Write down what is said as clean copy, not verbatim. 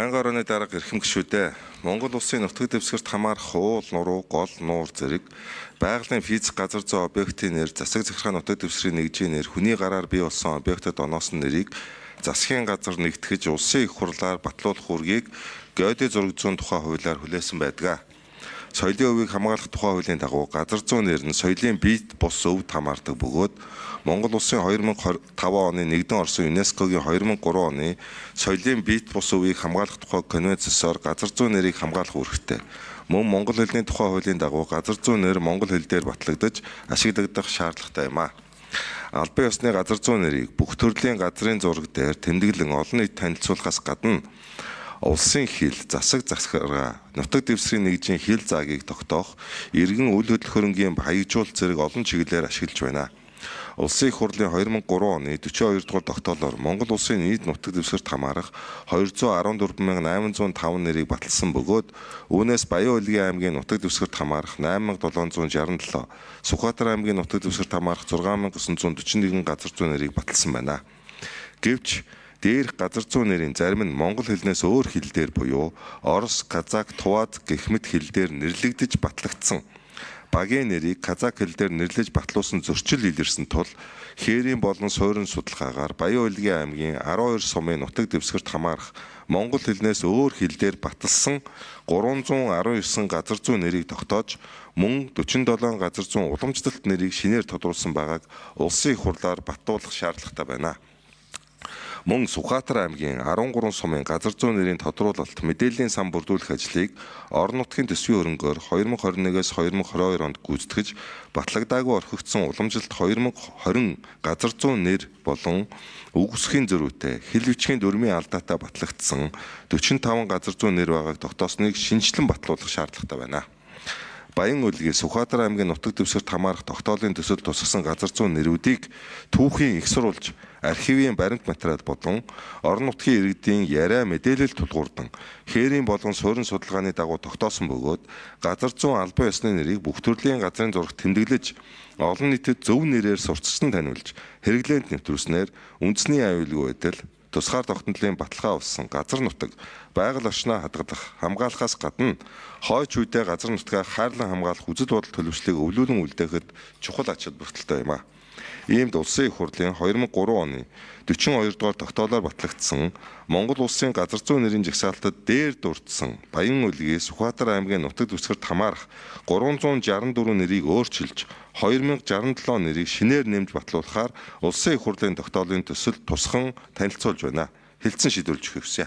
Ангараны дарга эрхэм гишүүдээ Монгол улсын нутаг дэвсгэрт хамаарах уул, нуруу, гол, нуур зэрэг байгалийн физик газар зүйн объектын нэр, засаг захиргааны нутаг дэвсгэрийн нэгжийн нэр, хүний гараар бий болсон объектод оноосон нэрийг засгийн газар нэгтгэж улсын их хурлаар батлуулах үүргийг ГОД зураг зүйн тухай хуулиар хүлээсэн байдаг. Соёлын өвийг хамгаалах тухай хуулийн дагуу газар зүйн нэр нь соёлын биед бус өвд хамаардаг бөгөөд Монгол улсын 2005 оны Нэгдэн Орсын ЮНЕСКОгийн 2003 оны соёлын биед бус өвийг хамгаалах тухай конвенцсоор газар зүйн нэрийг хамгаалах үүрэгтэй. Мөн Монгол хэлний тухай хуулийн дагуу газар зүйн нэр Монгол хэл дээр батлагдаж ашиглагдах шаардлагатай юм а. Албан ёсны газар зүйн нэрийг бүх төрлийн газрын зураг дээр тэмдэглэн олон нийт танилцуулахаас гадна улсын хил, засаг захиргаа, нутаг дэвсгэрийн нэгжийн хил заагийг тогтоох, иргэн үйл хөдлөхөрөнгийн хаягжуулалт зэрэг олон чиглэлээр ашиглаж байна. Улсын их хурлын 2003 оны 42 дугаар тогтоолоор Монгол улсын нийт нутаг дэвсгэрт хамаарах 214,805 нэрийг баталсан бөгөөд үүнээс Баян-Улгийн аймгийн нутаг дэвсгэрт хамаарах 8,767, Сүхбаатар аймгийн нутаг дэвсгэрт хамаарах 6,941 газар зүйн нэрийг баталсан байна. Гэвч дээрх газар зүйн нэрийн зарим нь монгол хэлнээс өөр хэлээр буюу орос, казак, туваад гэх мэт хэлээр нэрлэгдэж батлагдсан. Багийн нэрийг казак хэлээр нэрлэж батлуулсан зөрчил илэрсэн тул хээрийн болон суурин судалгаагаар Баян-Улгийн аймгийн 12 сумын нутаг дэвсгэрт хамаарах монгол хэлнээс өөр хэлээр баталсан 319 газар зүйн нэрийг тогтоож мөн 47 газар зүйн уламжлалт нэрийг шинээр тодруулсан байгааг улсын их хурлаар батлуулах шаардлагатай байна. Мөн Сүхбаатар аймгийн 13 сумын газар зүйн нэрийн тодруулалт мэдээллийн сан бүрдүүлэх ажлыг орон нутгийн төсвийн хөрөнгөөр 2021-с 2022 онд гүйцэтгэж батлагдаагүй орхигдсон уламжлалт 2020 газар зүйн нэр болон үгсхийн зөрүүтэй хэл бичгийн дүрмийн алдаатай батлагдсан 45 газар зүйн нэр байгааг тогтоосныг шинжлэн батлуулах шаардлагатай байна. Баян-Улгийн Сүхбаатар аймгийн нутаг дэвсгэрт хамаарах тогтоолын төсөлд тусгасан газар зүйн нэрүүдийг түүхийн их сурвалж, архивын баримт материал болон орон нутгийн иргэдийн яриа мэдээлэл тулгуурдан хээрийн болон суурин судалгааны дагуу тогтоосон бөгөөд газар зүйн албан ёсны нэрийг бүх төрлийн газрын зурагт тэмдэглэж олон нийтэд зөв нэрээр сурталчилан таниулж хэрэглээнд нэвтрүүлснээр үндэсний аюулгүй байдал тусгаар тогтнолын баталгаа авсан газар нутаг байгаль орчноо хадгалах, хамгаалахаас гадна хойч үедээ газар нутгаа хайрлан хамгаалах үзэл бодол төлөвчлийг өвлүүлэн үлдээхэд чухал ач холбогдолтой юм а. Иймд улсын их хурлын 2003 оны 42 дугаар тогтоолоор батлагдсан Монгол улсын газар зүйн нэрийн жагсаалтад дээр дурдсан Баян-Улгийн Сүхбаатар аймгийн нутаг дэвсгэрт хамаарах 364 нэрийг өөрчилж 2067 нэрийг шинээр нэмж батлуулахаар улсын их хурлын тогтоолын төсөлд тусхан танилцуулж байна. Хэлцэн шийдвэрлэж өгье.